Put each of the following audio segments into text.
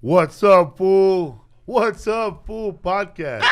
What's up, fool? What's up, fool? Podcast.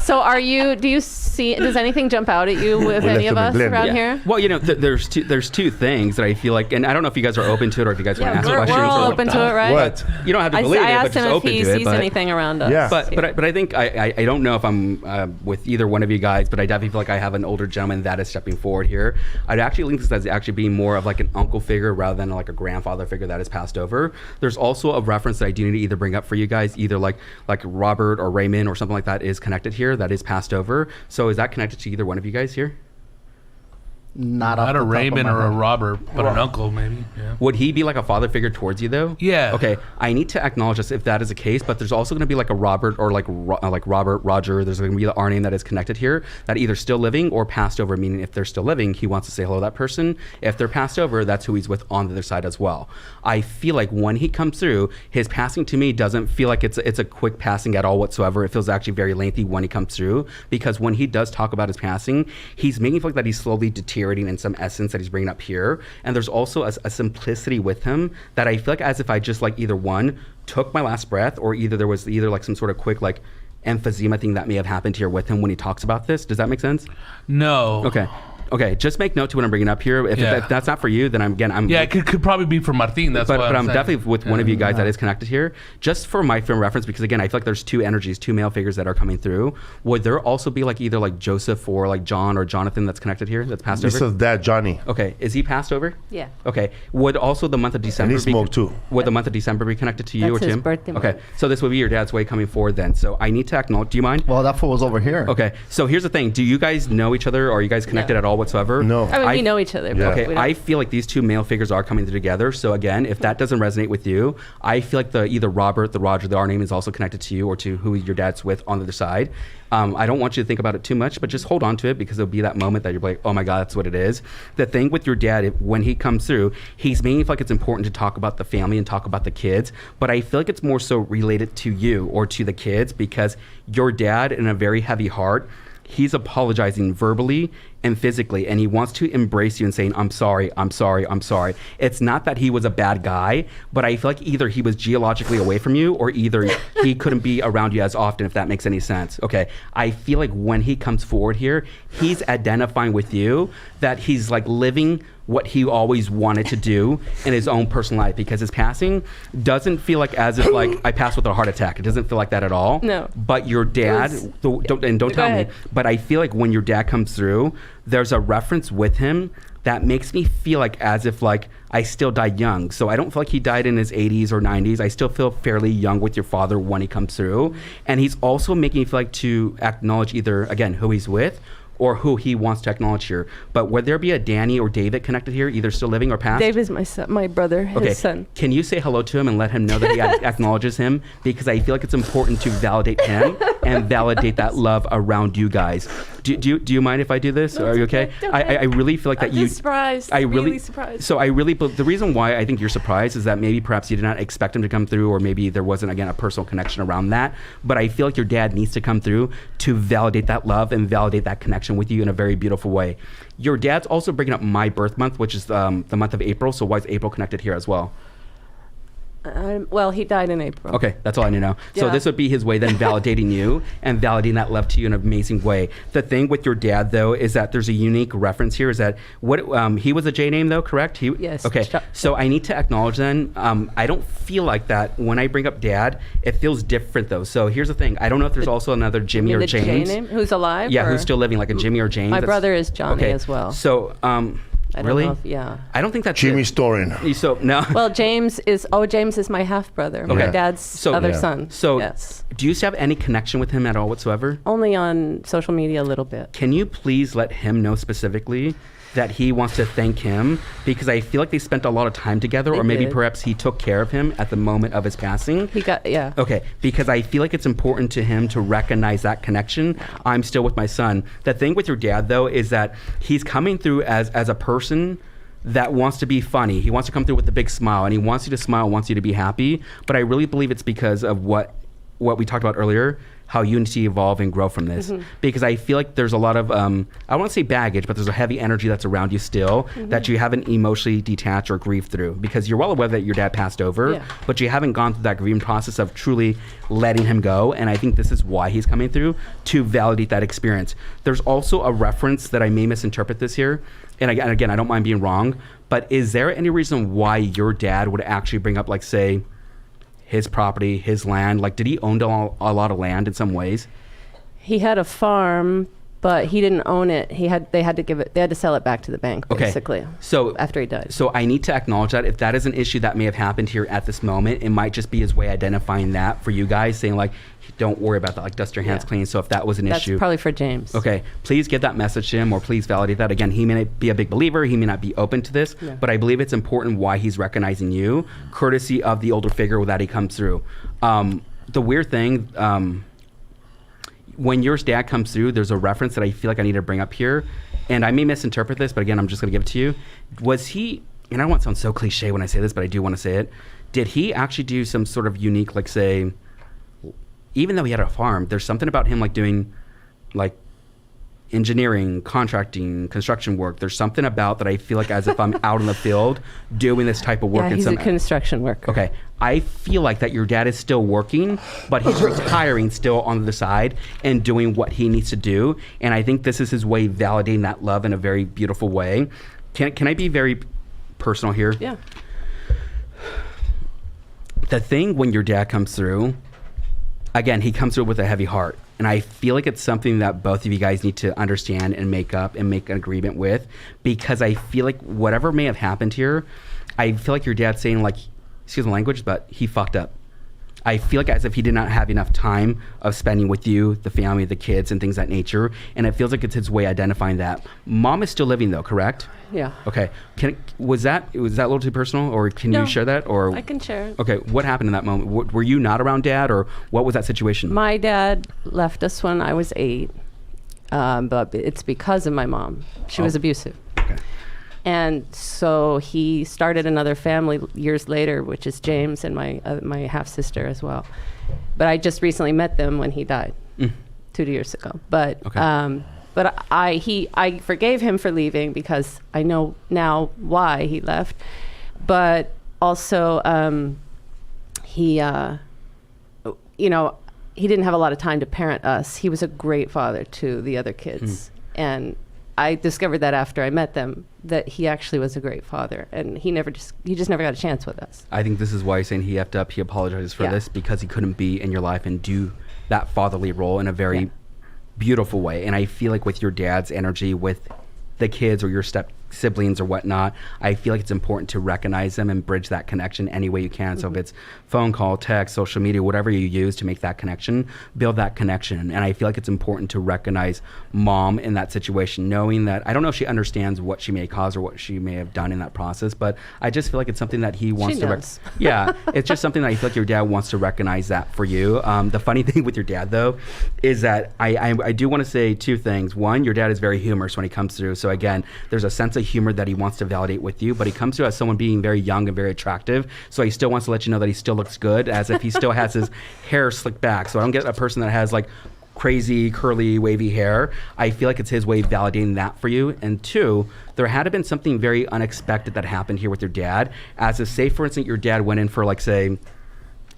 So does anything jump out at you with any of us around here? Well, there's two things that I feel like, and I don't know if you guys are open to it or if you guys want to ask questions. We're all open to it, right? What? You don't have to believe I it, but asked him just if open he to it. sees anything around us. Yeah. But I think I don't know if I'm with either one of you guys, but I definitely feel like I have an older gentleman that is stepping forward here. I'd actually link this as actually being more of like an uncle figure rather than like a grandfather figure that is passed over. There's also a reference that I do need to either bring up for you guys, either like Robert or Raymond or something like that is connected here that is passed over. So is that connected to either one of you guys here? Not a Raymond or a Robert, but an uncle maybe. Yeah. Would he be like a father figure towards you though? Yeah. Okay. I need to acknowledge this if that is the case, but there's also going to be like a Robert or like Robert, Roger. There's going to be the R name that is connected here that either still living or passed over, meaning if they're still living, he wants to say hello to that person. If they're passed over, that's who he's with on the other side as well. I feel like when he comes through, his passing to me doesn't feel like it's a quick passing at all whatsoever. It feels actually very lengthy when he comes through, because when he does talk about his passing, he's making it feel like that he's slowly deteriorating in some essence that he's bringing up here. And there's also a simplicity with him that I feel like as if I just like either one took my last breath or either there was like some sort of quick like emphysema thing that may have happened here with him when he talks about this. Does that make sense? No. Okay, just make note to what I'm bringing up here. If that's not for you, then I'm Yeah, it could probably be for Martin. But I'm definitely with one of you guys that is connected here. Just for my film reference, because again, I feel like there's two energies, two male figures that are coming through. Would there also be like either like Joseph or like John or Jonathan that's connected here, that's passed over? This is Dad, Johnny. Okay, is he passed over? Yeah. Okay, would also the month of December And he smoked too. Would the month of December be connected to you That's or his Tim? birthday month. Okay, so this would be your dad's way coming forward then. So I need to acknowledge, do you mind? Well, that fool was over here. Okay, so here's the thing. Do you guys know each other? Or are you guys connected at all whatsoever? No. I mean, we know each other. Yeah. But Okay, I feel like these two male figures are coming together. So again, if that doesn't resonate with you, I feel like either Robert, the Roger, the R name is also connected to you or to who your dad's with on the other side. I don't want you to think about it too much, but just hold on to it because there'll be that moment that you're like, oh my God, that's what it is. The thing with your dad, when he comes through, he's making it feel like it's important to talk about the family and talk about the kids, but I feel like it's more so related to you or to the kids because your dad, in a very heavy heart, he's apologizing verbally and physically, and he wants to embrace you and saying, I'm sorry, I'm sorry, I'm sorry. It's not that he was a bad guy, but I feel like either he was geologically away from you or either he couldn't be around you as often, if that makes any sense. Okay, I feel like when he comes forward here, he's identifying with you that he's like living what he always wanted to do in his own personal life, because his passing doesn't feel like as if like I passed with a heart attack. It doesn't feel like that at all. No. But your dad, don't tell me, but I feel like when your dad comes through, there's a reference with him that makes me feel like as if like I still died young. So I don't feel like he died in his 80s or 90s. I still feel fairly young with your father when he comes through. And he's also making me feel like to acknowledge either, again, who he's with or who he wants to acknowledge here. But would there be a Danny or David connected here, either still living or passed? Dave is my son, my brother, his son. Can you say hello to him and let him know that he acknowledges him? Because I feel like it's important to validate him and validate that love around you guys. Do you mind if I do this? Are you okay? I really feel like that I'm surprised. Really surprised. So the reason why I think you're surprised is that maybe perhaps you did not expect him to come through, or maybe there wasn't, again, a personal connection around that. But I feel like your dad needs to come through to validate that love and validate that connection with you in a very beautiful way. Your dad's also bringing up my birth month, which is the month of April. So why is April connected here as well? Well, he died in April. Okay, that's all I need to know. Yeah. So this would be his way then validating you and validating that love to you in an amazing way. The thing with your dad, though, is that there's a unique reference here. Is that what he was a J name, though, correct? Yes. Okay, so I need to acknowledge then, I don't feel like that when I bring up dad. It feels different, though. So here's the thing. I don't know if there's also another Jimmy or James. J name? Who's alive? Yeah, who's still living, like a Jimmy or James. My brother is Johnny as well. So, I don't really? know if, I don't think that's Jimmy it. Storin. So, no. Well, James is my half brother, my dad's other son. So, yes. Do you have any connection with him at all whatsoever? Only on social media a little bit. Can you please let him know specifically that he wants to thank him, because I feel like they spent a lot of time together, or maybe perhaps he took care of him at the moment of his passing. Okay, because I feel like it's important to him to recognize that connection. I'm still with my son. The thing with your dad, though, is that he's coming through as a person that wants to be funny. He wants to come through with a big smile, and he wants you to smile, wants you to be happy. But I really believe it's because of what what we talked about earlier, how you need to evolve and grow from this. Because I feel like there's a lot of, I won't say baggage, but there's a heavy energy that's around you still that you haven't emotionally detached or grieved through. Because you're well aware that your dad passed over, but you haven't gone through that grieving process of truly letting him go. And I think this is why he's coming through, to validate that experience. There's also a reference that I may misinterpret this here. And again, I don't mind being wrong, but is there any reason why your dad would actually bring up, like, say, his property, his land? Like, did he own a lot of land in some ways? He had a farm, but he didn't own it. They had to sell it back to the bank, basically. So after he died. So I need to acknowledge that if that is an issue that may have happened here at this moment, it might just be his way identifying that for you guys, saying like, don't worry about that, like dust your hands clean. So if that was an issue. That's probably for James. Okay, please get that message to him, or please validate that. Again, he may not be a big believer, he may not be open to this, but I believe it's important why he's recognizing you, courtesy of the older figure that he comes through. The weird thing, when your dad comes through, there's a reference that I feel like I need to bring up here, and I may misinterpret this, but again, I'm just going to give it to you. Was he, and I don't want to sound so cliche when I say this, but I do want to say it, did he actually do some sort of unique, like, say, even though he had a farm, there's something about him like doing like engineering, contracting, construction work. There's something about that I feel like as if I'm out in the field doing this type of work. Yeah, he's a construction worker. Okay. I feel like that your dad is still working, but he's retiring still on the side and doing what he needs to do. And I think this is his way of validating that love in a very beautiful way. Can I be very personal here? Yeah. The thing when your dad comes through, again, he comes through with a heavy heart. And I feel like it's something that both of you guys need to understand and make up and make an agreement with, because I feel like whatever may have happened here, I feel like your dad's saying, like, excuse my language, but he fucked up. I feel like as if he did not have enough time of spending with you, the family, the kids, and things of that nature. And it feels like it's his way of identifying that. Mom is still living though, correct? Yeah. Okay. Was that a little too personal, or can you share that? Or I can share it. Okay. What happened in that moment? Were you not around Dad, or what was that situation? My dad left us when I was 8, but it's because of my mom. She was abusive. Okay. And so he started another family years later, which is James and my half sister as well. But I just recently met them when he died 2 years ago. But I forgave him for leaving because I know now why he left. But also he didn't have a lot of time to parent us. He was a great father to the other kids, and I discovered that after I met them, that he actually was a great father, and he just never got a chance with us. I think this is why he's saying he effed up. He apologizes for this because he couldn't be in your life and do that fatherly role in a very beautiful way. And I feel like with your dad's energy with the kids or your step siblings or whatnot, I feel like it's important to recognize them and bridge that connection any way you can. So if it's phone call, text, social media, whatever you use to make that connection, build that connection. And I feel like it's important to recognize Mom in that situation, knowing that I don't know if she understands what she may cause or what she may have done in that process, but I just feel like it's something that he wants it's just something that I feel like your dad wants to recognize that for you. The funny thing with your dad though is that I do want to say two things. One, your dad is very humorous when he comes through. So again, there's a sense of humor that he wants to validate with you, but he comes through as someone being very young and very attractive. So he still wants to let you know that he still looks good, as if he still has his hair slicked back. So I don't get a person that has like crazy curly wavy hair. I feel like it's his way of validating that for you. And two, there had been something very unexpected that happened here with your dad, as if, say for instance, your dad went in for like, say,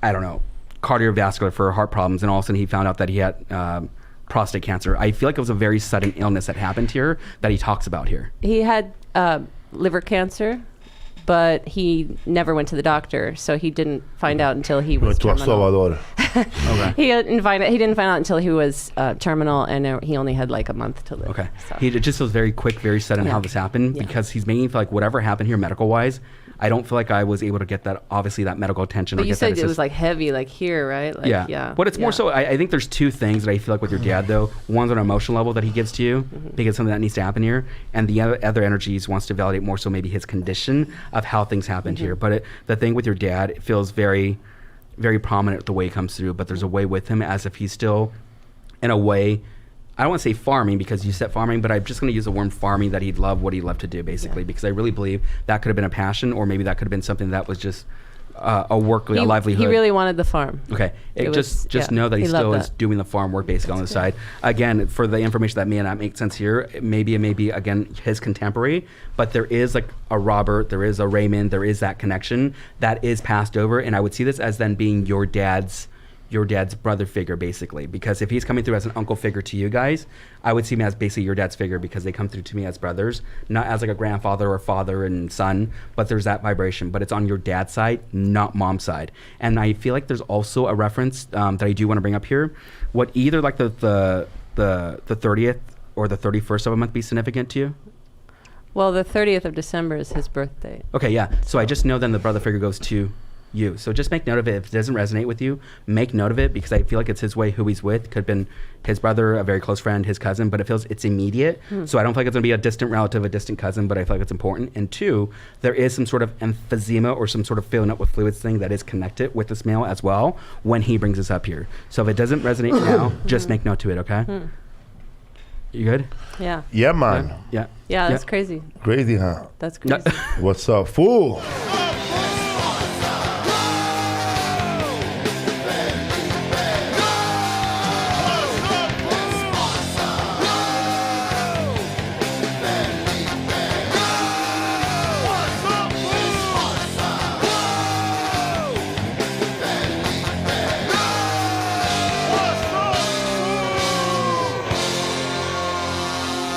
I don't know, cardiovascular for heart problems, and all of a sudden he found out that he had prostate cancer. I feel like it was a very sudden illness that happened here that he talks about here. He had liver cancer, but he never went to the doctor, so he didn't find out until he was terminal. Okay. He didn't find out until he was terminal, and he only had like a month to live. Okay. So. It just was very quick, very sudden how this happened, because he's making me feel like whatever happened here medical-wise, I don't feel like I was able to get that, obviously, that medical attention. But you said it was like heavy, like here, right? Like, yeah. But it's more so, I think there's two things that I feel like with your dad, though. One's on an emotional level that he gives to you, because something that needs to happen here. And the other energies wants to validate more so maybe his condition of how things happened here. But the thing with your dad, it feels very, very prominent the way he comes through. But there's a way with him as if he's still, in a way, I don't want to say farming because you said farming, but I'm just going to use the word farming, that he'd love what he loved to do, basically, because I really believe that could have been a passion, or maybe that could have been something that was just a livelihood. He really wanted the farm. Okay. Just know that he still is doing the farm work basically on the side. Again, for the information that may not make sense here, maybe again his contemporary, but there is like a Robert, there is a Raymond, there is that connection that is passed over, and I would see this as then being your dad's brother figure basically, because if he's coming through as an uncle figure to you guys, I would see him as basically your dad's figure because they come through to me as brothers, not as like a grandfather or father and son, but there's that vibration, but it's on your dad's side, not mom's side. And I feel like there's also a reference that I do want to bring up here. Would either like the 30th or the 31st of a month be significant to you? Well, the 30th of December is his birthday. Okay, yeah. So I just know then the brother figure goes to you. So just make note of it. If it doesn't resonate with you, make note of it, because I feel like it's his way, who he's with. Could have been his brother, a very close friend, his cousin, but it feels it's immediate. So I don't feel like it's going to be a distant relative, a distant cousin, but I feel like it's important. And two, there is some sort of emphysema or some sort of filling up with fluids thing that is connected with this male as well when he brings this up here. So if it doesn't resonate now, just make note to it, okay? You good? Yeah. Yeah, man. Yeah. Yeah, that's crazy. Crazy, huh? That's crazy. What's up, fool?